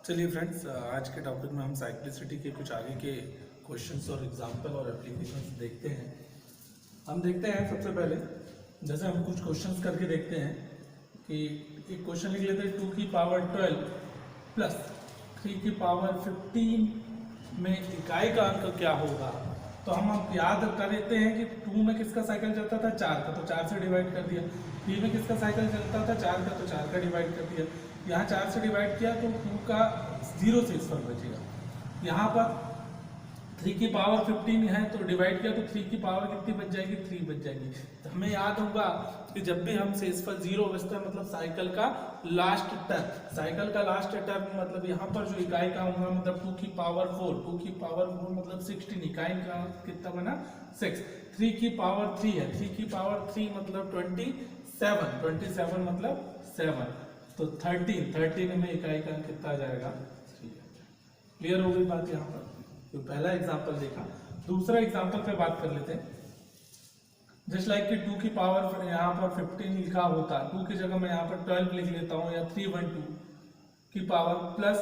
चलिए फ्रेंड्स, आज के टॉपिक में हम साइक्लिसिटी के कुछ आगे के क्वेश्चंस और एग्जांपल और एप्लीकेशंस देखते हैं। हम देखते हैं सबसे पहले, जैसे हम कुछ क्वेश्चंस करके देखते हैं कि एक क्वेश्चन लिख लेते हैं 2 की पावर 12 प्लस 3 की पावर 15 में इकाई का अंक क्या होगा। तो हम याद कर लेते हैं कि 2 में किसका साइकिल चलता था, 4 का, तो 4 से डिवाइड कर दिया। 3 में किसका साइकिल चलता था, 4 का, तो 4 का डिवाइड कर दिया। यहाँ 4 से डिवाइड किया तो 2 का 0 से इस पर बचेगा। यहाँ पर 3 की पावर 15 है तो डिवाइड किया तो 3 की पावर कितनी बच जाएगी, 3 बच जाएगी। तो हमें याद होगा कि जब भी हम शेषफल 0 बचता है मतलब साइकिल का लास्ट टर्म, साइकिल का लास्ट टर्म मतलब यहाँ पर जो इकाई का होगा मतलब 2 की पावर 4, 2 की पावर 4 मतलब 16, इकाई का कितना बना 6। 3 की पावर 3 है, 3 की पावर 3 मतलब 27, 27 मतलब 7, तो 13 में इकाई का अंक कितना आ जाएगा, 3। क्लियर हो गई बात यहाँ पर। तो पहला एग्जांपल देखा। दूसरा एग्जांपल पे बात कर लेते हैं। जस्ट लाइक कि 2 की पावर यहाँ पर 15 लिखा होता, 2 की जगह मैं यहाँ पर 12 लिख लेता हूँ, या 312 की पावर प्लस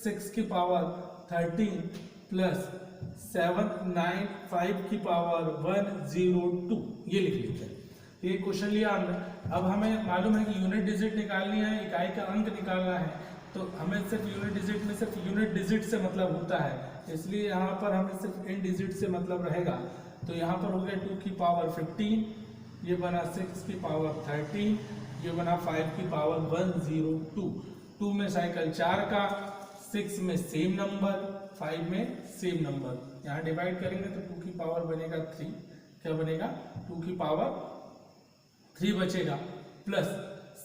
6 की पावर 13 प्लस 795 की पावर 102, ये लिख लेते हैं। ये क्वेश्चन लिया हमने। अब हमें मालूम है कि यूनिट डिजिट निकालनी है, इकाई का अंक निकालना है, तो हमें सिर्फ यूनिट डिजिट में सिर्फ यूनिट डिजिट से मतलब होता है, इसलिए यहाँ पर हमें सिर्फ इन डिजिट से मतलब रहेगा। तो यहाँ पर हो गया 2 की पावर 15, ये बना 6 की पावर 13, ये बना 5 की पावर 102। 2 में साइकिल 4 का, 6 में सेम नंबर, 5 में सेम नंबर। यहाँ डिवाइड करेंगे तो 2 की पावर बनेगा 3, क्या बनेगा 2 की पावर 3 बचेगा, प्लस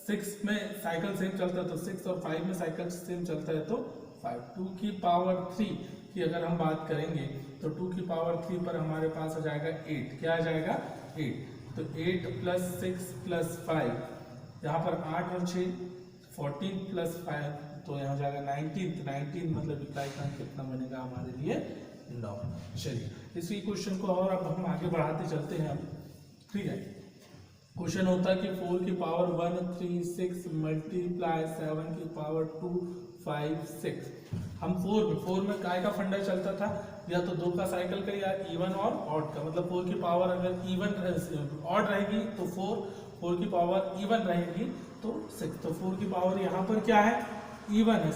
6 में साइकिल सेम चलता है तो 6 और 5 में साइकिल सेम चलता है तो 5। 2 की पावर 3 की अगर हम बात करेंगे तो 2 की पावर 3 पर हमारे पास आ जाएगा 8, क्या आ जाएगा 8, तो 8 प्लस 6 प्लस 5, यहाँ पर 8 और 6 14 प्लस 5, तो यहाँ जाएगा 19 मतलब इकाई का अंक कितना बनेगा हमारे लिए 9। चलिए इसी क्वेश्चन को और अब हम आगे बढ़ाते चलते हैं अब, ठीक है। क्वेश्चन होता है कि 4 की पावर 136 मल्टीप्लाई 7 की पावर 256। हम 4 में काय का फंडा चलता था, या तो 2 का साइकिल का या इवन और ऑड का, मतलब 4 की पावर अगर इवन ऑड रहेगी तो 4 की पावर इवन रहेगी तो 6। तो 4 की पावर यहाँ पर क्या है, इवन है,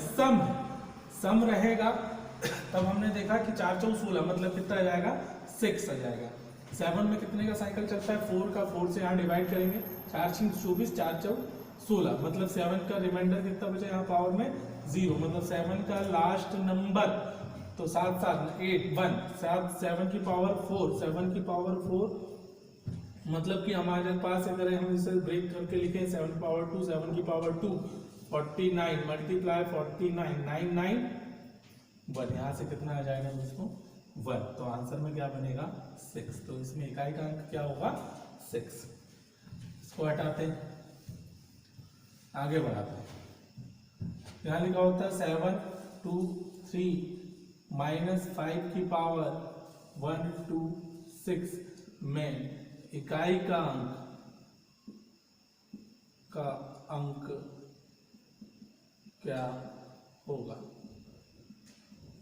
सम रहेगा। तब हमने देखा कि 4 चौक 16 मतलब कितना आ जाएगा 6 आ जाएगा। 7 में कितने का साइकिल चलता है, 4 का, 4 से यहाँ डिवाइड करेंगे, 4 6 24, 4 चौक 16 मतलब 7 का रिमाइंडर कितना बचा यहाँ पावर में 0, मतलब 7 का लास्ट नंबर, तो 7 7 8 1 7 की पावर 4, 7 की पावर 4 मतलब कि हमारे पास अगर हम इसे ब्रेक करके लिखें 7 की पावर 2, 7 की पावर 2 49 मल्टीप्लाई 49 99 1, यहाँ से कितना आ जाएगा दोस्तों 1, तो आंसर में क्या बनेगा 6। तो इसमें इकाई का अंक क्या होगा 6। इसको हटाते हैं, आगे बढ़ाते हैं। यहाँ लिखा होता है 7 2 3 माइनस 5 की पावर 126 में इकाई का अंक क्या होगा।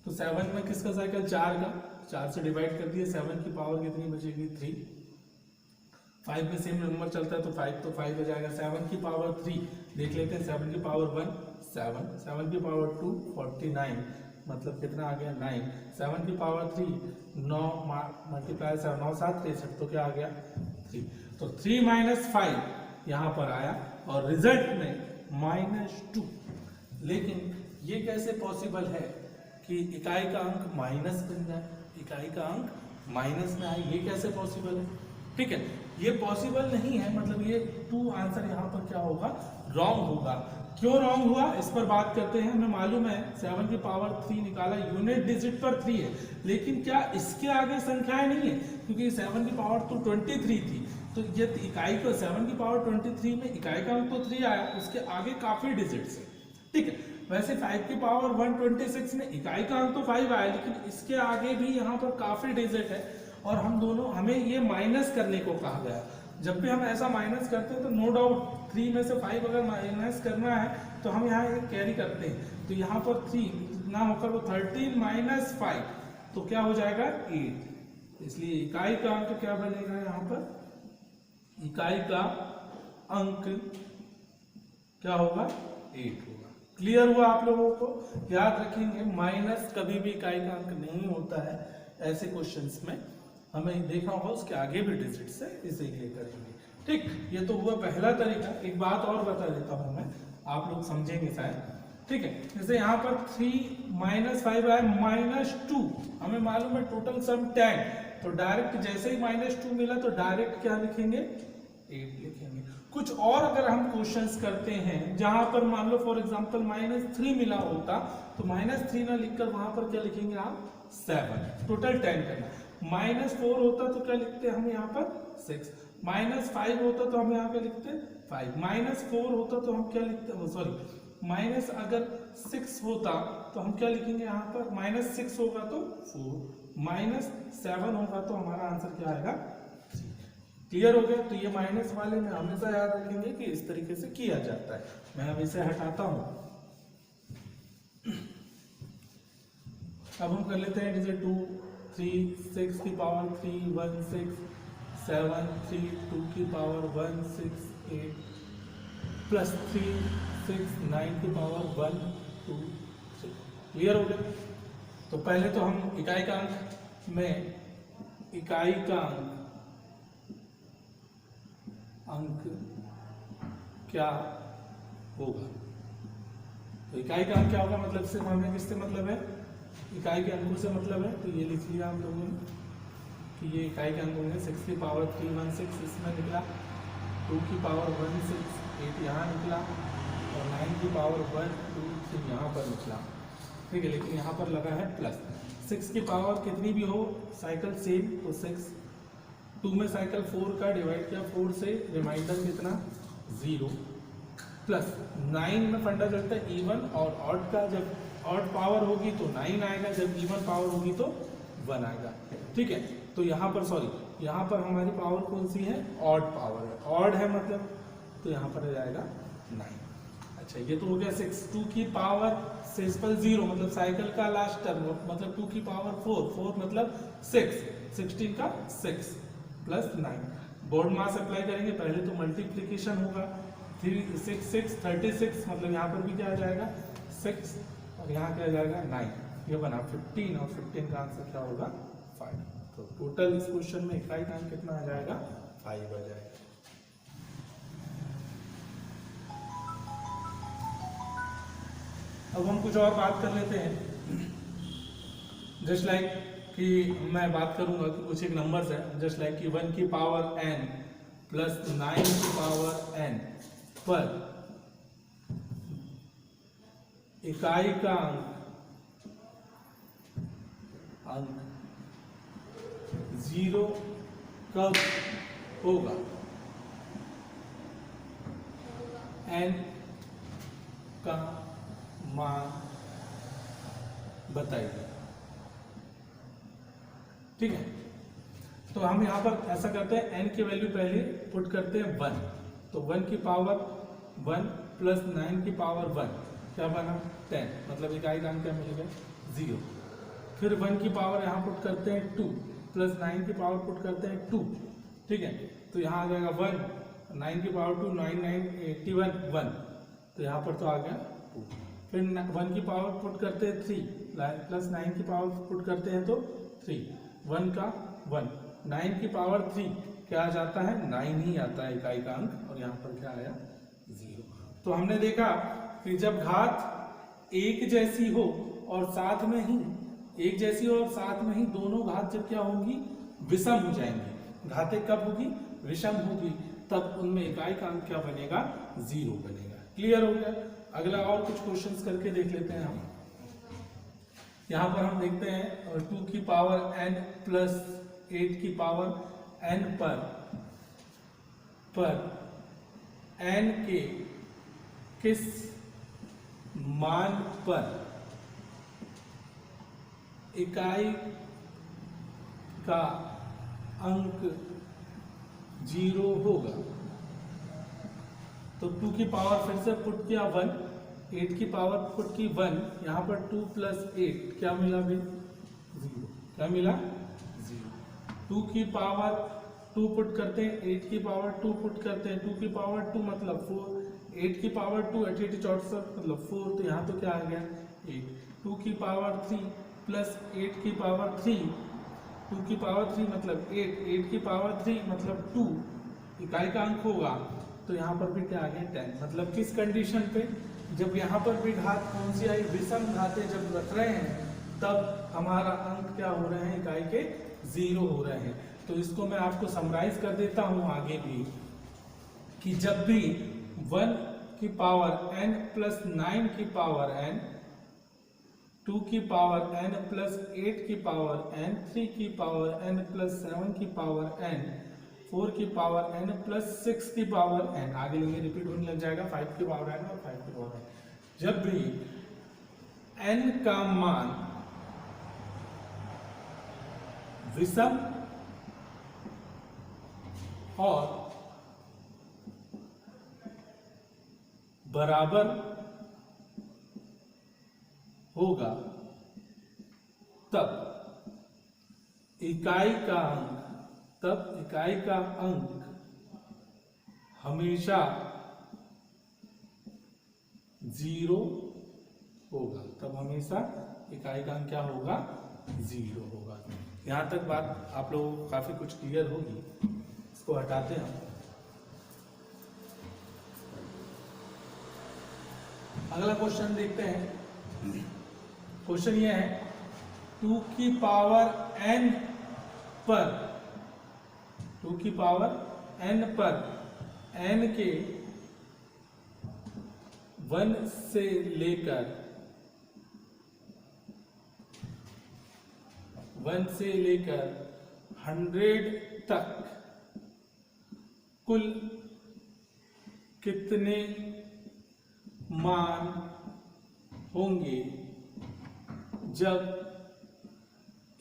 तो 7 में किसका साइकिल 4 का, 4 से डिवाइड कर दिए, 7 की पावर कितनी बचेगी 3। 5 में सेम नंबर चलता है तो 5, तो 5 हो जाएगा। 7 की पावर 3 देख लेते हैं, 7 की पावर 1 7, 7 की पावर 2 49 मतलब कितना आ गया 9। 7 की पावर 3 9 मल्टीप्लाई 7 9 7 63, तो क्या आ गया 3। तो 3 माइनस 5 यहाँ पर आया और रिजल्ट में -2। लेकिन ये कैसे पॉसिबल है कि इकाई का अंक माइनस बन जाए, इकाई का अंक माइनस में आए, ये कैसे पॉसिबल है, ठीक है। ये पॉसिबल नहीं है, मतलब ये 2 आंसर यहाँ पर क्या होगा रॉन्ग होगा। क्यों रॉन्ग हुआ इस पर बात करते हैं। हमें मालूम है 7 की पावर 3 निकाला, यूनिट डिजिट पर 3 है, लेकिन क्या इसके आगे संख्याएं नहीं है, क्योंकि 7 की पावर तो 23 थी, तो ये इकाई को 7 की पावर 23 में इकाई का अंक तो 3 आया, उसके आगे काफी डिजिट्स है, ठीक है। वैसे 5 की पावर 126 में इकाई का अंक तो 5 आया, लेकिन इसके आगे भी यहाँ पर काफी डिजिट है और हमें ये माइनस करने को कहा गया। जब भी हम ऐसा माइनस करते हैं तो नो डाउट 3 में से 5 अगर माइनस करना है तो हम यहाँ एक कैरी करते हैं, तो यहाँ पर 3 ना होकर वो 13 माइनस 5, तो क्या हो जाएगा 8। इसलिए इकाई का अंक क्या बनेगा, यहाँ पर इकाई का अंक क्या होगा 8 होगा। क्लियर हुआ आप लोगों को? याद रखेंगे माइनस कभी भी इकाई का अंक नहीं होता है, ऐसे क्वेश्चंस में हमें देखना होगा उसके आगे भी डिजिट्स है, इसे ये करेंगे। ठीक, ये तो हुआ पहला तरीका। एक बात और बता देता हूं मैं, आप लोग समझेंगे शायद। ठीक है, जैसे यहाँ पर 3 माइनस 5 आया -2, हमें मालूम है टोटल सम 10, तो डायरेक्ट जैसे ही -2 मिला तो डायरेक्ट क्या लिखेंगे 8 लिखेंगे। कुछ और अगर हम क्वेश्चंस करते हैं जहां पर मान लो फॉर एग्जांपल -3 मिला होता तो -3 ना लिखकर वहां पर क्या लिखेंगे आप 7, टोटल 10 करना। -4 होता तो क्या लिखते हम यहाँ पर 6, -5 होता तो हम यहाँ पे लिखते 5, -4 होता तो हम क्या लिखते, सॉरी माइनस अगर 6 होता तो हम क्या लिखेंगे यहाँ पर, -6 होगा तो 4, -7 होगा तो हमारा आंसर क्या आएगा 3। क्लियर हो गया? तो ये माइनस वाले में हमेशा याद रखेंगे कि इस तरीके से किया जाता है। मैं अब इसे हटाता हूं। अब हम कर लेते हैं जैसे 2 3 6 की पावर 3 1 6 7 3 2 की पावर 1 6 8 प्लस 3 6 9 की पावर 1 2 3। क्लियर हो गया? तो पहले तो हम इकाई का अंक में इकाई का अंक क्या होगा, तो इकाई का अंक क्या होगा, मतलब सिर्फ हमें किससे मतलब है, इकाई के अंकों से मतलब है। तो ये लिख लिया हम लोगों ने कि ये इकाई के अंक होंगे। 6 की पावर 3 1 6 इसमें निकला, 2 की पावर 1 6 8 यहाँ निकला, और 9 की पावर 1 2 3 यहाँ पर निकला। ठीक है, लेकिन यहाँ पर लगा है प्लस। 6 की पावर कितनी भी हो साइकिल सेम, तो 6 2 में साइकिल 4 का डिवाइड किया 4 से, रिमाइंडर कितना 0, प्लस 9 में फंडा चलता है इवन और ऑड का, जब ऑड पावर होगी तो 9 आएगा, जब इवन पावर होगी तो 1 आएगा। ठीक है, तो यहाँ पर सॉरी यहाँ पर हमारी पावर कौन सी है, ऑड पावर है, ऑड है मतलब, तो यहाँ पर आ जाएगा 9। अच्छा, ये तो हो गया 6। 2 की पावर सिंपल 0 मतलब साइकिल का लास्ट टर्म, मतलब 2 की पावर 4 4 मतलब 6 16 का 6 प्लस 9। बोर्ड मास अप्लाई करेंगे, पहले तो मल्टीप्लीकेशन होगा, 3 6 6 36 मतलब यहाँ पर भी क्या आ जाएगा 6 और यहाँ क्या आ जाएगा 9, ये बना 15 और 15 का आंसर क्या होगा 5। तो टोटल इस क्वेश्चन में इकाई का अंक कितना आ जाएगा 5 आ जाएगा। अब हम कुछ और बात कर लेते हैं, जस्ट लाइक कि मैं बात करूंगा कि कुछ एक नंबर्स है, जस्ट लाइक कि 1 की पावर n प्लस 9 की पावर n पर इकाई का अंक 0 कब होगा, n का मान बताइए। ठीक है, तो हम यहाँ पर ऐसा करते हैं, n की वैल्यू पहले पुट करते हैं 1, तो 1 की पावर 1 प्लस 9 की पावर 1 क्या बना 10, मतलब इकाई का अंक क्या मिलेगा 0। फिर 1 की पावर यहाँ पुट करते हैं 2 प्लस 9 की पावर पुट करते हैं 2। ठीक है, तो यहाँ आ जाएगा 1, 9 की पावर 2 9 9 81 1, तो यहाँ पर तो आ गया 2। फिर 1 की पावर पुट करते हैं 3 प्लस 9 की पावर पुट करते हैं तो 3, 1 का 1 9 की पावर 3 क्या आ जाता है 9 ही आता है इकाई का अंक, और यहाँ पर क्या आया 0। तो हमने देखा कि जब घात एक जैसी हो और साथ में ही एक जैसी हो और साथ में ही दोनों घात जब क्या होंगी विषम हो जाएंगी, घातें कब होगी विषम होगी, तब उनमें इकाई का अंक क्या बनेगा 0 बनेगा। क्लियर हो गया? अगला और कुछ क्वेश्चंस करके देख लेते हैं हम। यहाँ पर हम देखते हैं 2 की पावर n प्लस 8 की पावर n पर n के किस मान पर इकाई का अंक 0 होगा। तो 2 की पावर फिर से पुट किया 1, 8 की पावर पुट की 1, यहाँ पर 2 + 8 क्या मिला भाई? 0। क्या मिला? 0। 2 की पावर 2 पुट करते हैं, 8 की पावर 2 पुट करते हैं, 2 की पावर 2 मतलब 4, 8 की पावर 2, 8 8 64 मतलब 4, तो यहाँ तो क्या आ गया? 8। 2 की पावर 3 + 8 की पावर 3, 2 की पावर 3 मतलब 8, 8 की पावर 3 मतलब 2, इकाई का अंक होगा। तो यहाँ पर भी क्या आ गया? 10। मतलब किस कंडीशन पे? जब यहाँ पर भी घात कौन सी आई? विषम घातें जब रख रहे हैं तब हमारा अंक क्या हो रहे हैं? इकाई के 0 हो रहे हैं। तो इसको मैं आपको समराइज कर देता हूँ आगे भी, कि जब भी 1 की पावर n + 9 की पावर n, 2 की पावर n + 8 की पावर n, 3 की पावर n + 7 की पावर n, 4 की पावर n + 6 की पावर n, आगे लेंगे रिपीट होने लग जाएगा, 5 की पावर n और 5 की पावर n। जब भी n का मान विषम और बराबर होगा तब इकाई का अंक हमेशा 0 होगा। तब हमेशा इकाई का अंक क्या होगा? 0 होगा। यहां तक बात आप लोगों को काफी कुछ क्लियर होगी। इसको हटाते हैं हम। अगला क्वेश्चन देखते हैं। क्वेश्चन ये है 2 की पावर n पर 2 की पावर n पर n के 1 से लेकर 100 तक कुल कितने मान होंगे जब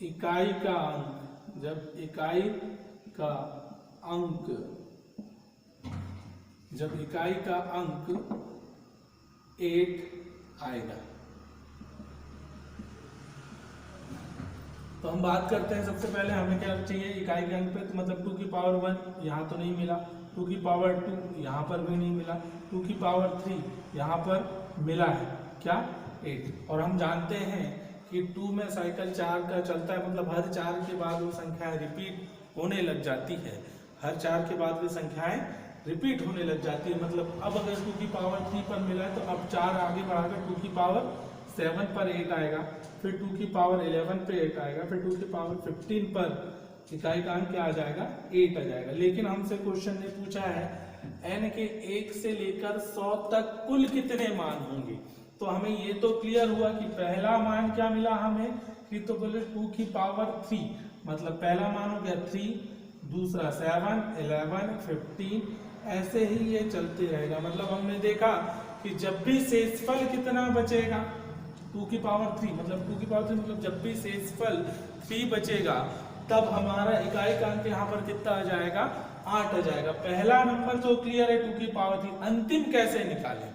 इकाई का अंक 8 आएगा? तो हम बात करते हैं, सबसे पहले हमें क्या चाहिए? इकाई के अंक पे। तो मतलब 2 की पावर 1 यहाँ तो नहीं मिला, 2 की पावर 2 यहाँ पर भी नहीं मिला, 2 की पावर 3 यहाँ पर मिला है क्या? 8। और हम जानते हैं कि 2 में साइकिल 4 का चलता है, मतलब हर 4 के बाद वो संख्याएं रिपीट होने लग जाती है। हर 4 के बाद वो संख्याएं रिपीट होने लग जाती है। मतलब अब अगर 2 की पावर 3 पर मिला है तो अब 4 आगे बढ़ाकर 2 की पावर 7 पर 8 आएगा, फिर 2 की पावर 11 पे 8 आएगा, फिर 2 की पावर 15 पर इकाई का अंक क्या आ जाएगा? 8 आ जाएगा। लेकिन हमसे क्वेश्चन ने पूछा है n के 1 से लेकर 100 तक कुल कितने मान होंगे। तो हमें ये तो क्लियर हुआ कि पहला मान क्या मिला हमें, कि तो बोले 2 की पावर 3, मतलब पहला मान हो गया 3, दूसरा 7, 11, 15, ऐसे ही ये चलते रहेगा। मतलब हमने देखा कि जब भी शेषफल कितना बचेगा? 2 की पावर 3 मतलब 2 की पावर 3 मतलब जब भी शेषफल 3 बचेगा तब हमारा इकाई का अंक यहाँ पर कितना आ जाएगा? 8 आ जाएगा। पहला नंबर तो क्लियर है 2 की पावर 3। अंतिम कैसे निकालें?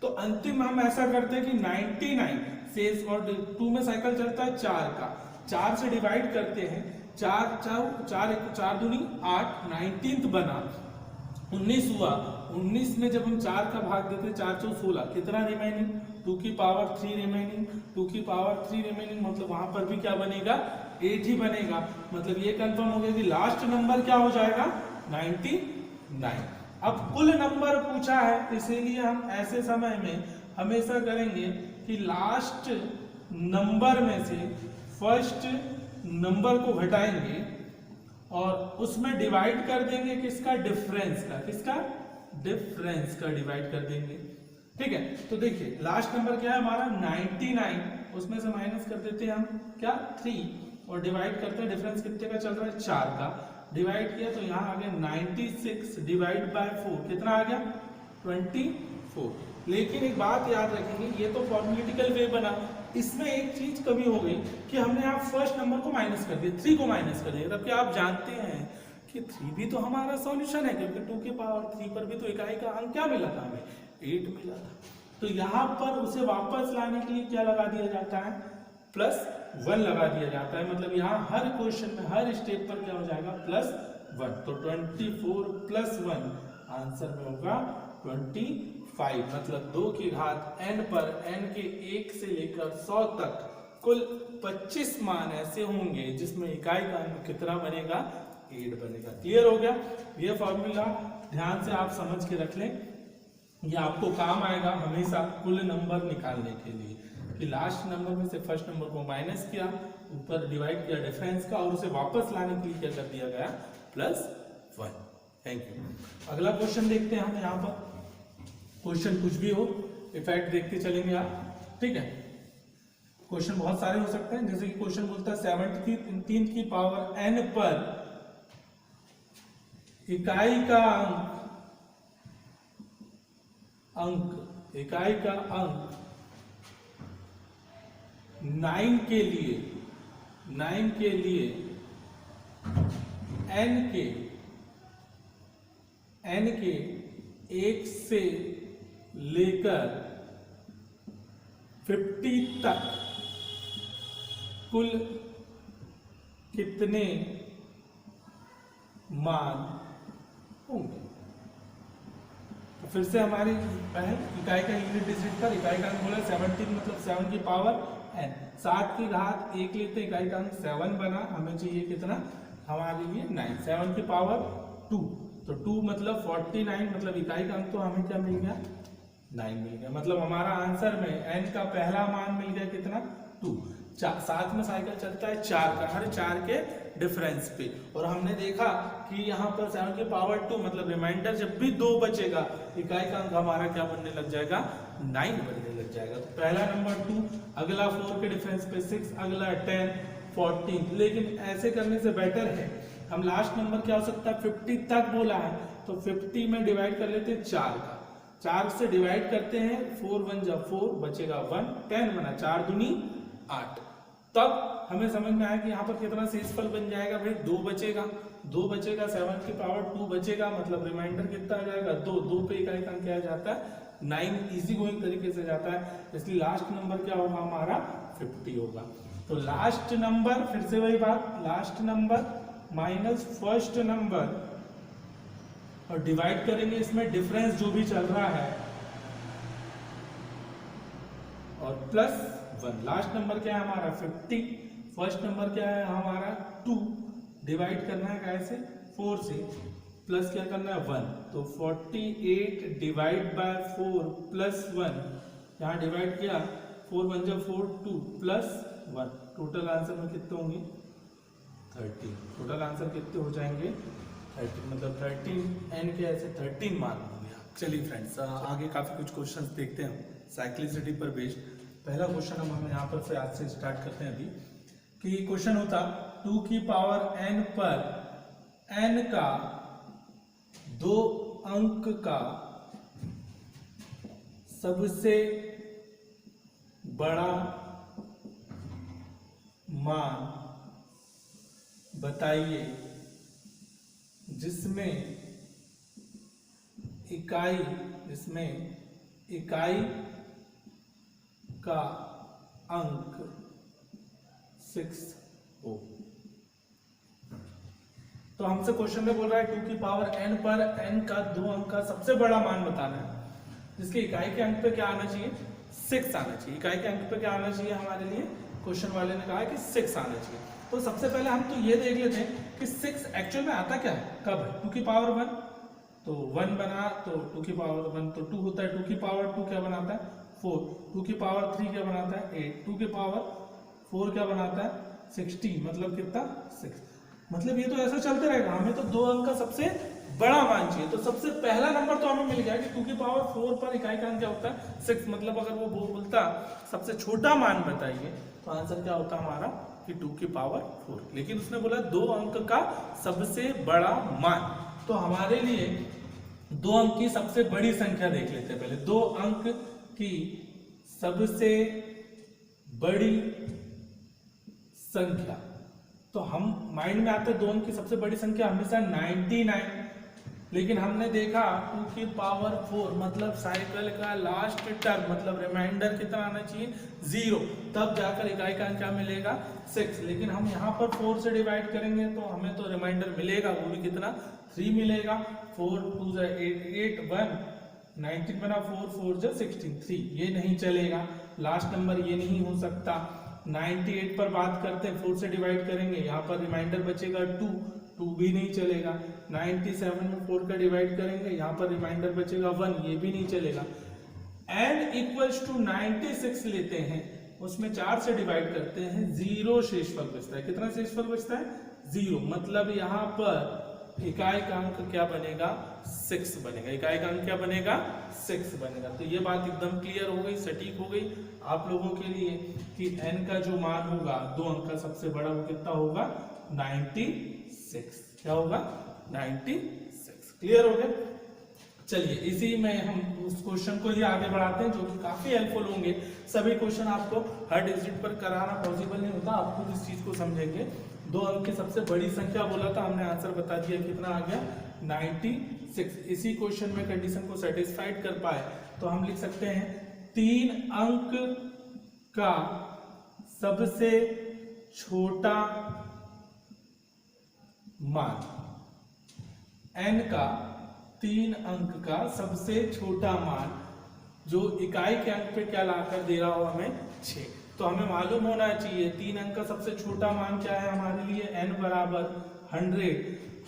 तो अंतिम हम ऐसा करते हैं कि 99 शेष, और 2 में साइकिल चलता है 4 का, 4 से डिवाइड करते हैं, 4 दूनी 8, 19 बना, 19 हुआ। 19 में जब हम 4 का भाग देते हैं, 4 चौ 16, कितना रिमेनिंग? 2 की पावर 3 रिमेनिंग, 2 की पावर 3 रिमेनिंग, मतलब वहां पर भी क्या बनेगा? 8 ही बनेगा। मतलब ये कंफर्म हो गया कि लास्ट नंबर क्या हो जाएगा? 99। अब कुल नंबर पूछा है, इसीलिए हम ऐसे समय में हमेशा करेंगे कि लास्ट नंबर में से फर्स्ट नंबर को घटाएंगे और उसमें डिवाइड कर देंगे किसका? डिफरेंस का। किसका? डिफरेंस का डिवाइड कर देंगे। ठीक है, तो देखिए लास्ट नंबर क्या है हमारा? 99, उसमें से माइनस कर देते हैं हम क्या? 3, और डिवाइड करते हैं, डिफरेंस कितने का चल रहा है? 4 का। डिवाइड किया तो यहाँ आ गया 96 डिवाइड बाय 4, कितना आ गया? 24। लेकिन एक बात याद रखेंगे, ये तो फॉर्मेटिकल वे बना, इसमें एक चीज कमी हो गई कि हमने यहाँ फर्स्ट नंबर को माइनस कर दिया, 3 को माइनस कर दिया। जबकि आप जानते हैं कि 3 भी तो हमारा सॉल्यूशन है, क्योंकि 2 की पावर 3 पर भी तो इकाई का अंक क्या मिला था हमें, 8 मिला था। तो यहाँ पर उसे वापस लाने के लिए क्या लगा दिया जाता है, +1 लगा दिया जाता है। मतलब यहाँ हर क्वेश्चन में हर स्टेप पर क्या हो जाएगा, +1। तो 24 + 1 आंसर में होगा 25। मतलब 2 की घात n पर n के 1 से लेकर 100 तक कुल 25 मान ऐसे होंगे जिसमें इकाई का अंक कितना बनेगा, 8 बनेगा। क्लियर हो गया। ये फॉर्मूला ध्यान से आप समझ के रख लें, ये आपको काम आएगा हमेशा कुल नंबर निकालने के लिए, कि लास्ट नंबर में से फर्स्ट नंबर को माइनस किया, ऊपर डिवाइड किया डिफरेंस का, और उसे वापस लाने के लिए क्या कर दिया गया, +1। Thank you. अगला क्वेश्चन देखते हैं हम। यहाँ पर क्वेश्चन कुछ भी हो, इफेक्ट देखते चलेंगे आप, ठीक है। क्वेश्चन बहुत सारे हो सकते हैं, जैसे कि क्वेश्चन बोलता है 17 की पावर n पर इकाई का इकाई का अंक 9 के लिए n के 1 से लेकर 50 तक कुल कितने मान होंगे। तो फिर से हमारी इकाई का यूनिट डिजिट पर इकाई का अंक बोला 17, मतलब 7 की पावर n, 7 की घात 1 लेते इकाई का अंक 7 बना, हमें चाहिए कितना, हमारे लिए 9, 7 की पावर 2, तो 2 मतलब 49, मतलब इकाई का अंक तो हमें क्या मिल गया, 9 मिल गया। मतलब हमारा आंसर में n का पहला मान मिल गया कितना, 2। साथ में साइकिल चलता है 4 का, हर 4 के डिफरेंस पे, और हमने देखा कि यहाँ पर 7 की पावर 2 मतलब रिमाइंडर जब भी 2 बचेगा इकाई का अंक हमारा क्या बनने लग जाएगा, 9 बनने लग जाएगा। तो पहला नंबर 2, अगला 4 के डिफरेंस पे 6, अगला 10, 14। लेकिन ऐसे करने से बेटर है हम लास्ट नंबर क्या हो सकता है, 50 तक बोला है, तो 50 में डिवाइड कर लेते हैं 4 का, 4 से डिवाइड करते हैं, 4 1 जा 4 बचेगा 1, 10 बना, 4 दूनी 8। तब हमें समझ में आया कि यहाँ पर कितना शेषफल बन जाएगा भाई, 2 बचेगा, 7 की पावर 2 बचेगा, मतलब रिमाइंडर कितना आ जाएगा, 2 पे इकाई का अंक क्या जाता है, 9, इजी गोइंग तरीके से जाता है। इसलिए लास्ट नंबर क्या होगा हमारा, 50 होगा। तो लास्ट नंबर, फिर से वही बात, last number minus first number, और डिवाइड करेंगे इसमें डिफरेंस जो भी चल रहा है, और +1। लास्ट नंबर क्या है हमारा 50, फर्स्ट नंबर क्या है हमारा 2, डिवाइड करना है कैसे, 4 से, प्लस क्या करना है 1, तो 48 डिवाइड बाय 4 +1, यहाँ डिवाइड किया, 4 1 जा 4, 2 +1, टोटल आंसर में कितने होंगे, 13। टोटल आंसर कितने हो जाएंगे, 13, मतलब 13 n के ऐसे 13 मान होंगे। चलिए फ्रेंड्स, आगे काफी कुछ क्वेश्चंस देखते हैं साइक्लिसिटी पर बेस्ड। पहला क्वेश्चन हम यहाँ पर से आज से स्टार्ट करते हैं अभी, कि क्वेश्चन होता 2 की पावर n पर n का 2 अंक का सबसे बड़ा मान बताइए जिसमें इकाई का अंक 6 हो। तो हमसे क्वेश्चन में बोल रहा है 2 की पावर n पर n का 2 अंक का सबसे बड़ा मान बताना है, जिसके इकाई के अंक पे क्या आना चाहिए, 6 आना चाहिए। इकाई के अंक पे क्या आना चाहिए हमारे लिए, क्वेश्चन वाले ने कहा कि 6 आना चाहिए। तो सबसे पहले हम तो ये देख लेते हैं कि 6 एक्चुअल में आता क्या है, कब है, 2 की पावर 1, तो 1 बना, तो 2 की पावर 1 तो 2 होता है, 2 की पावर 2 क्या बनाता है 4, 2 की पावर 3 क्या बनाता है 8, 2 की पावर 4 क्या बनाता है 16, मतलब कितना 6। मतलब ये तो ऐसा चलते रहेगा, हमें तो 2 अंक का सबसे बड़ा मान चाहिए। तो सबसे पहला नंबर तो हमें मिल गया कि 2 की पावर 4 पर इकाई का अंक क्या होता है 6, मतलब अगर वो बोलता सबसे छोटा मान बताइए तो आंसर क्या होता हमारा कि 2 की पावर 4, लेकिन उसने बोला 2 अंक का सबसे बड़ा मान। तो हमारे लिए 2 अंक की सबसे बड़ी संख्या देख लेते हैं पहले। 2 अंक की सबसे बड़ी संख्या तो हम माइंड में आते 2 अंक की सबसे बड़ी संख्या हमेशा 99, लेकिन हमने देखा 2 की पावर 4 मतलब साइकिल का लास्ट टर्म मतलब रिमाइंडर कितना आना चाहिए 0, तब जाकर इकाई का अंक क्या मिलेगा 6। लेकिन हम यहाँ पर 4 से डिवाइड करेंगे तो हमें तो रिमाइंडर मिलेगा, वो भी कितना 3 मिलेगा। 4 2 8 1 19 बना 4 4 16 3, ये नहीं चलेगा, लास्ट नंबर ये नहीं हो सकता। 98 पर बात करते हैं, 4 से डिवाइड करेंगे, यहाँ पर रिमाइंडर बचेगा 2, 2 भी नहीं चलेगा। 97 में 4 का डिवाइड करेंगे, यहाँ पर रिमाइंडर बचेगा 1, ये भी नहीं चलेगा। n इक्वल्स टू 96 लेते हैं, उसमें 4 से डिवाइड करते हैं, 0 शेषफल बचता है। कितना शेषफल बचता है 0, मतलब यहाँ पर इकाई का अंक क्या बनेगा 6 बनेगा। इकाई का अंक क्या बनेगा 6 बनेगा। तो ये बात एकदम क्लियर हो गई, सटीक हो गई आप लोगों के लिए कि n का जो मान होगा 2 अंक का सबसे बड़ा वो कितना होगा 96। क्या होगा 96। क्लियर हो गया। चलिए इसी में हम उस क्वेश्चन को ही आगे बढ़ाते हैं जो कि काफी हेल्पफुल होंगे। सभी क्वेश्चन आपको हर डिजिट पर कराना पॉसिबल नहीं होता, आप खुद इस चीज को समझेंगे। 2 अंक की सबसे बड़ी संख्या बोला था, हमने आंसर बता दिया, कितना आ गया 96। इसी क्वेश्चन में कंडीशन को सेटिस्फाइड कर पाए तो हम लिख सकते हैं 3 अंक का सबसे छोटा मान, n का 3 अंक का सबसे छोटा मान जो इकाई के अंक पे क्या लाकर दे रहा हो हमें 6। तो हमें मालूम होना चाहिए 3 अंक का सबसे छोटा मान क्या है हमारे लिए, n बराबर 100।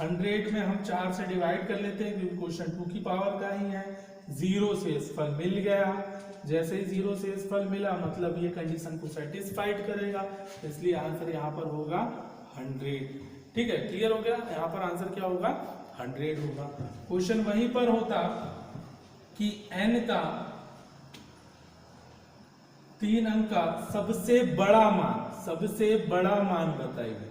100 में हम 4 से डिवाइड कर लेते हैं क्योंकि क्वेश्चन 2 की पावर का ही है। 0 शेषफल मिल गया, जैसे ही 0 शेषफल मिला मतलब ये कंडीशन को सेटिस्फाइड करेगा, इसलिए आंसर यहाँ पर होगा 100। ठीक है, क्लियर हो गया। यहाँ पर आंसर क्या होगा 100 होगा। क्वेश्चन वहीं पर होता कि n का 3 अंक का सबसे बड़ा मान बताइए,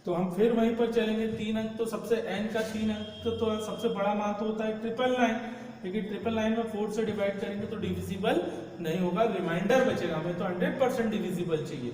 तो हम फिर वहीं पर चलेंगे। 3 अंक तो सबसे n का 3 अंक तो सबसे बड़ा मान तो होता है 999, लेकिन 999 में 4 से डिवाइड करेंगे तो डिविजिबल नहीं होगा, रिमाइंडर बचेगा। हमें तो 100% डिविजिबल चाहिए,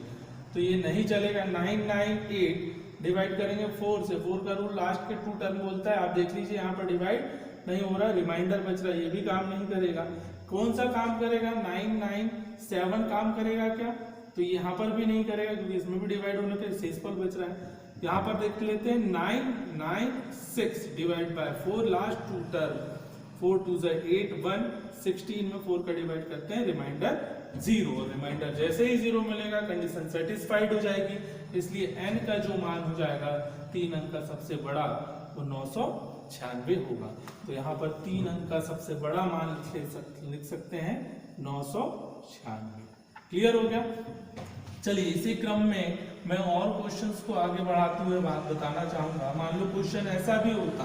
तो ये नहीं चलेगा। 998 डिवाइड करेंगे 4 से, 4 का रूल लास्ट के 2 टर्म बोलता है, आप देख लीजिए यहाँ पर डिवाइड नहीं हो रहा, रिमाइंडर बच रहा है, ये भी काम नहीं करेगा। कौन सा काम करेगा 997 काम करेगा क्या, तो यहाँ पर भी नहीं करेगा क्योंकि इसमें भी डिवाइड होने पे शेषफल बच रहा है। यहाँ पर देख लेते हैं 996 डिवाइड बाय 4 लास्ट 2 टर्म, 4 2 8 1 16 में 4 का डिवाइड करते हैं, रिमाइंडर 0। रिमाइंडर जैसे ही 0 मिलेगा कंडीशन सेटिस्फाइड हो जाएगी, इसलिए n का जो मान हो जाएगा 3 अंक का सबसे बड़ा वो 996 होगा। तो यहाँ पर 3 अंक का सबसे बड़ा मान लिख सकते हैं 996। क्लियर हो गया। चलिए इसी क्रम में मैं और क्वेश्चंस को आगे बढ़ाते हुए बात बताना चाहूंगा। मान लो क्वेश्चन ऐसा भी होता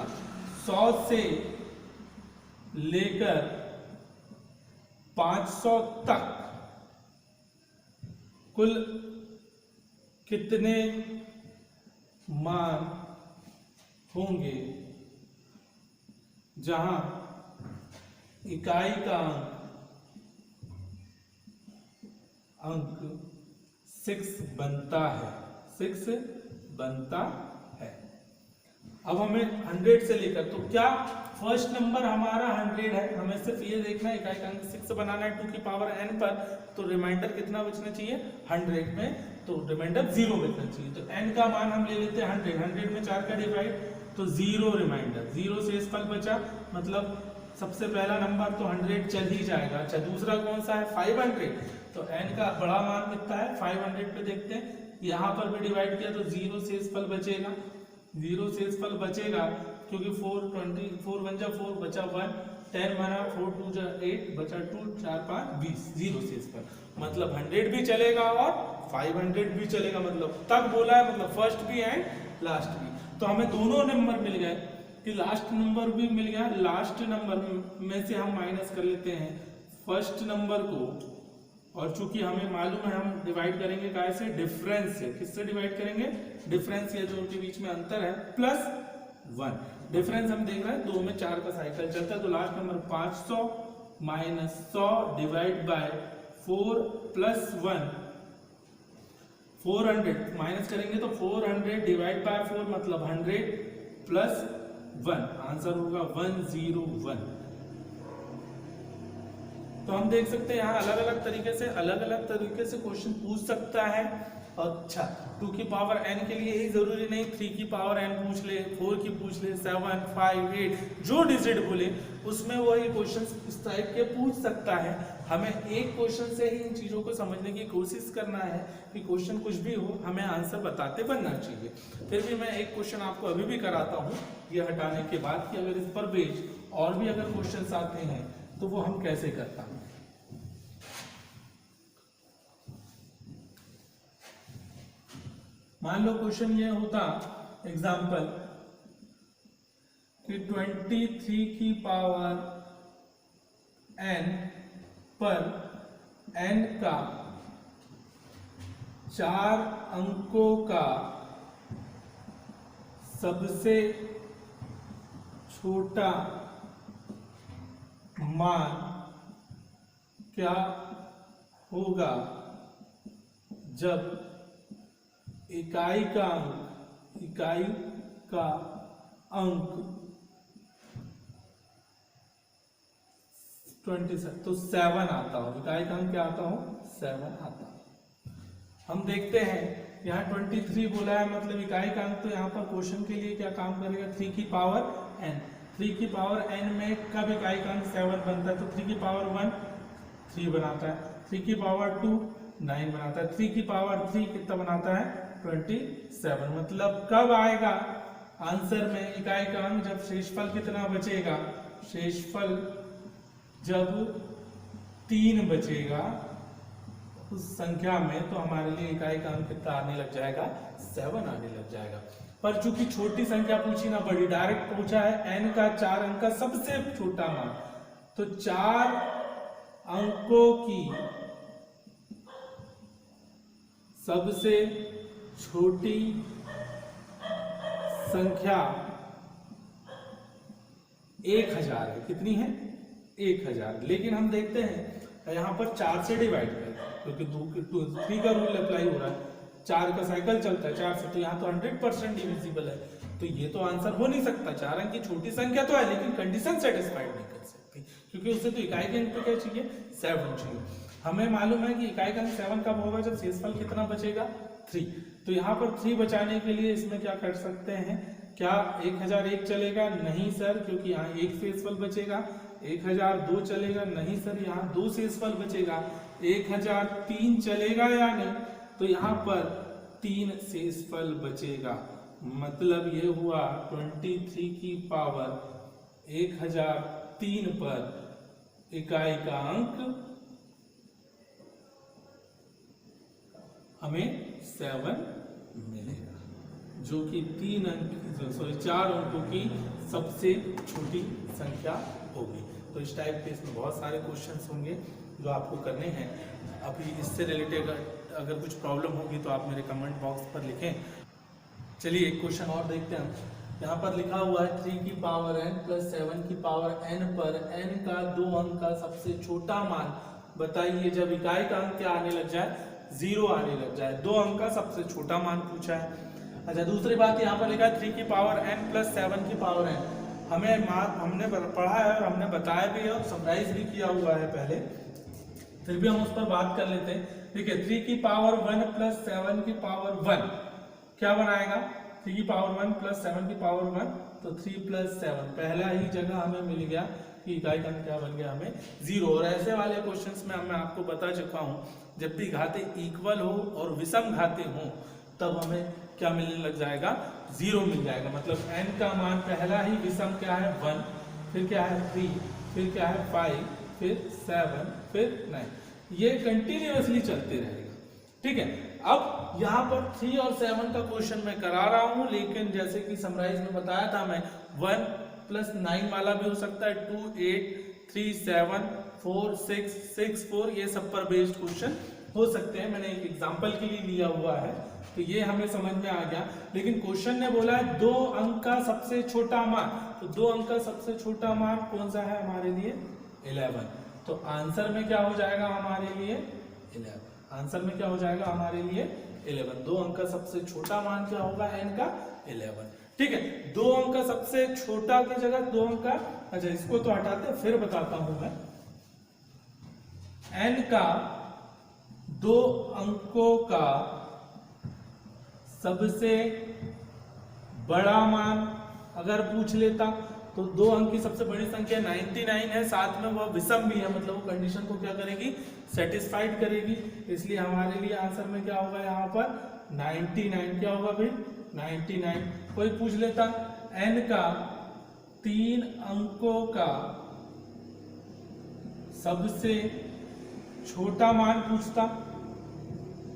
100 से लेकर 500 तक कुल कितने मान होंगे जहां इकाई का अंक 6 बनता है, 6 बनता है। अब हमें 100 से लेकर, तो क्या फर्स्ट नंबर हमारा 100 है, हमें सिर्फ ये देखना है इकाई का अंक 6 बनाना है 2 की पावर n पर, तो रिमाइंडर कितना बचना चाहिए 100 में, तो रिमाइंडर 0 बचना चाहिए। तो n का मान हम ले लेते हैं 100, 100 में 4 का डिवाइड तो 0 रिमाइंडर, 0 शेषफल बचा, मतलब सबसे पहला नंबर तो 100 चल ही जाएगा। अच्छा दूसरा कौन सा है 500, तो n का बड़ा मान कितना है 500 पे देखते हैं, यहाँ पर भी डिवाइड किया तो 0 शेषफल बचेगा, 0 शेषफल बचेगा क्योंकि 4 1 जा 4 बचा 1, 10 बना 4 2 जा 8 बचा 2 4 5 20, 0 शेषफल, मतलब 100 भी चलेगा और 500 भी चलेगा, मतलब तक बोला है, मतलब फर्स्ट भी एंड लास्ट भी। तो हमें दोनों नंबर मिल गए कि लास्ट नंबर भी मिल गया, लास्ट नंबर में से हम माइनस कर लेते हैं फर्स्ट नंबर को, और चूंकि हमें मालूम है हम डिवाइड करेंगे काय से, डिफरेंस से। किससे डिवाइड करेंगे, डिफरेंस या जो उनके बीच में अंतर है प्लस 1। डिफरेंस हम देख रहे हैं 2 में 4 का साइकिल चलता है, तो last number 500 minus 100 divide by 4 plus 1, 400 minus करेंगे तो 400 डिवाइड बाय 4 मतलब 100 प्लस 1, आंसर होगा 101। तो हम देख सकते हैं यहाँ अलग अलग तरीके से क्वेश्चन पूछ सकता है। अच्छा 2 की पावर n के लिए ही जरूरी नहीं 3 की पावर n पूछ ले, 4 की पूछ ले, 7, 5, 8 जो डिजिट बोले उसमें वही क्वेश्चन इस टाइप के पूछ सकता है। हमें एक क्वेश्चन से ही इन चीजों को समझने की कोशिश करना है कि क्वेश्चन कुछ भी हो हमें आंसर बताते बनना चाहिए। फिर भी मैं एक क्वेश्चन आपको अभी भी कराता हूँ ये हटाने के बाद कि अगर इस पर बेस्ड और भी अगर क्वेश्चन आते हैं तो वो हम कैसे करता हूँ। मान लो क्वेश्चन ये होता एग्जाम्पल कि 23 की पावर n पर n का 4 अंकों का सबसे छोटा मान क्या होगा जब इकाई का अंक 27 तो 7 आता हो, इकाई का अंक क्या आता हो 7 आता हो। हम देखते हैं यहाँ 23 बोला है मतलब इकाई का अंक, तो यहाँ पर क्वेश्चन के लिए क्या काम करेगा 3 की पावर n, 3 की पावर n में कब इकाई का अंक 7 बनता है तो 3 की पावर 1 3 बनाता है, 3 की पावर 2 9 बनाता है, 3 की पावर 3 कितना बनाता है 27। मतलब कब आएगा आंसर में इकाई का अंक जब शेषफल कितना बचेगा, शेषफल जब 3 बचेगा उस संख्या में तो हमारे लिए इकाई का अंक कितना आने लग जाएगा 7 आने लग जाएगा। पर चूंकि छोटी संख्या पूछी ना बड़ी, डायरेक्ट पूछा है n का 4 अंक का सबसे छोटा मान, तो 4 अंकों की सबसे छोटी संख्या 1000 है। कितनी है 1000। लेकिन हम देखते हैं यहाँ पर 4 से डिवाइड करें क्योंकि 3 का रूल अप्लाई हो रहा है, 4 का साइकिल चलता है 4 से, तो यहाँ तो 100% डिविजिबल है, तो ये तो आंसर हो नहीं सकता। 4 अंक की छोटी संख्या तो है लेकिन कंडीशन सेटिस्फाइड नहीं कर सकती क्योंकि उससे तो इकाई के अंक पे क्या चाहिए 7 चाहिए। हमें मालूम है कि इकाई का अंक 7 कब होगा जब शेषफल कितना बचेगा 3। तो यहाँ पर 3 बचाने के लिए इसमें क्या कर सकते हैं, क्या 1001 चलेगा, नहीं सर क्योंकि यहाँ 1 शेषफल बचेगा। 1002 चलेगा, नहीं सर यहाँ 2 शेषफल बचेगा। 1003 चलेगा या नहीं, तो यहाँ पर 3 शेषफल बचेगा। मतलब ये हुआ 23 की पावर 1003 पर इकाई का अंक हमें 7 मिलेगा जो कि 4 अंकों की सबसे छोटी संख्या होगी। तो इस टाइप के इसमें बहुत सारे क्वेश्चंस होंगे जो आपको करने हैं। अभी इससे रिलेटेड अगर कुछ प्रॉब्लम होगी तो आप मेरे कमेंट बॉक्स पर लिखें। चलिए एक क्वेश्चन और देखते हैं हम। यहाँ पर लिखा हुआ है 3 की पावर n प्लस 7 की पावर n पर n का 2 अंक का सबसे छोटा मान बताइए जब इकाई का अंक क्या आने लग जाए 0 आने लग जाए। 2 अंक का सबसे छोटा मान पूछा है। अच्छा दूसरी बात यहाँ पर लिखा है 3 की पावर n प्लस 7 की पावर n। हमने पढ़ा है और हमने बताया भी है और समराइज भी किया हुआ है पहले, फिर भी हम उस पर बात कर लेते हैं। ठीक है 3 की पावर 1 प्लस 7 की पावर 1 क्या बनाएगा 3 की पावर 1 प्लस 7 की पावर 1 तो 3 प्लस 7 पहला ही जगह हमें मिल गया कि इकाई का क्या बन गया हमें 0। और ऐसे वाले क्वेश्चंस में मैं आपको बता चुका हूँ जब भी घाते इक्वल हो और विषम घाते हो तब हमें क्या मिलने लग जाएगा 0 मिल जाएगा। मतलब n का मान पहला ही विषम क्या है 1, फिर क्या है 3, फिर क्या है 5, फिर 7, फिर 9, ये कंटिन्यूअसली चलते रहेगा। ठीक है अब यहाँ पर 3 और 7 का क्वेश्चन मैं करा रहा हूँ, लेकिन जैसे कि समराइज में बताया था मैं 1 प्लस 9 वाला भी हो सकता है, 2, 8, 3, 7, 4, 6, 6, 4 ये सब पर बेस्ड क्वेश्चन हो सकते हैं। मैंने एक एग्जांपल के लिए लिया हुआ है तो ये हमें समझ में आ गया। लेकिन क्वेश्चन ने बोला है 2 अंक का सबसे छोटा मान, तो 2 अंक का सबसे छोटा मान कौन सा है हमारे लिए 11। तो आंसर में क्या हो जाएगा हमारे लिए 11, आंसर में क्या हो जाएगा हमारे लिए 11। 2 अंक का सबसे छोटा मान क्या होगा n का 11। ठीक है, 2 अंक का सबसे छोटा की जगह 2 अंक का, अच्छा इसको तो हटाते फिर बताता हूं मैं। n का 2 अंकों का सबसे बड़ा मान अगर पूछ लेता तो 2 अंक की सबसे बड़ी संख्या 99 है, साथ में वह विषम भी है, मतलब वो कंडीशन को क्या करेगी, सेटिस्फाइड करेगी। इसलिए हमारे लिए आंसर में क्या होगा यहाँ पर 99, क्या होगा भाई 99। कोई पूछ लेता n का 3 अंकों का सबसे छोटा मान पूछता,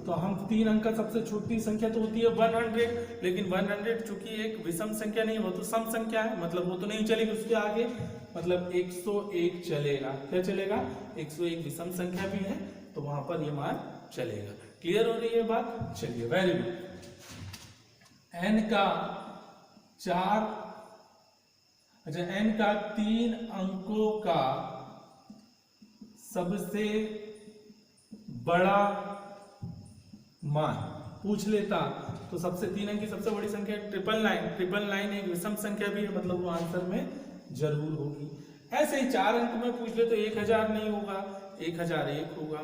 तो हम 3 अंक का सबसे छोटी संख्या तो होती है 100, लेकिन 100 चूंकि एक विषम संख्या नहीं, वो तो सम संख्या है, मतलब वो तो नहीं चलेगी उसके आगे, मतलब 101 चलेगा। क्या चलेगा, 101 विषम संख्या भी है तो वहां पर ये मान चलेगा। क्लियर हो रही है बात, चलिए वेरी गुड। n का 4, अच्छा n का 3 अंकों का सबसे बड़ा मान पूछ लेता, तो सबसे 3 अंक की सबसे बड़ी संख्या 999 एक विषम संख्या भी है, मतलब वो आंसर में जरूर होगी। ऐसे ही 4 अंक में पूछ ले तो 1000 नहीं होगा, 1001 होगा।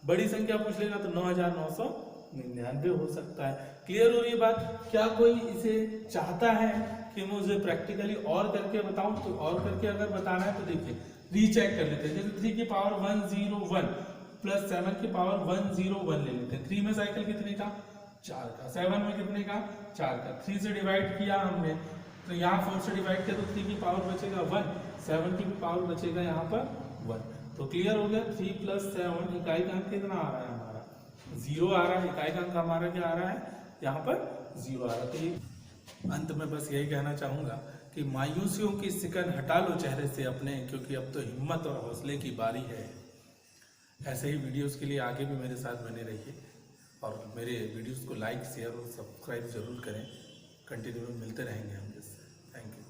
बड़ी संख्या पूछ लेगा तो 9999 हो सकता है। क्लियर हो रही है बात। क्या कोई इसे चाहता है कि मुझे प्रैक्टिकली और करके बताऊं, तो और करके अगर बताना है तो देखिए रीचेक कर लेते हैं। जैसे 3 की पावर 101 प्लस 7 की पावर 101 ले लेते हैं। 3 में साइकिल कितने का, 4 का। 7 में कितने का, 4 का। 3 से डिवाइड किया हमने तो यहाँ 4 से डिवाइड किया तो 3 की पावर बचेगा 1, 7 की भी पावर बचेगा यहाँ पर 1। तो क्लियर हो गया। 3 + 7 इकाई का अंक कितना आ रहा है हमारा, 0 आ रहा है। इकाई का अंक हमारा क्या आ रहा है, यहाँ पर 0 आ रहा है। तो अंत में बस यही कहना चाहूंगा कि मायूसियों की सिकन हटा लो चेहरे से अपने, क्योंकि अब तो हिम्मत और हौसले की बारी है। ऐसे ही वीडियोस के लिए आगे भी मेरे साथ बने रहिए और मेरे वीडियोस को लाइक, शेयर और सब्सक्राइब जरूर करें। कंटिन्यू मिलते रहेंगे हम। Thank you.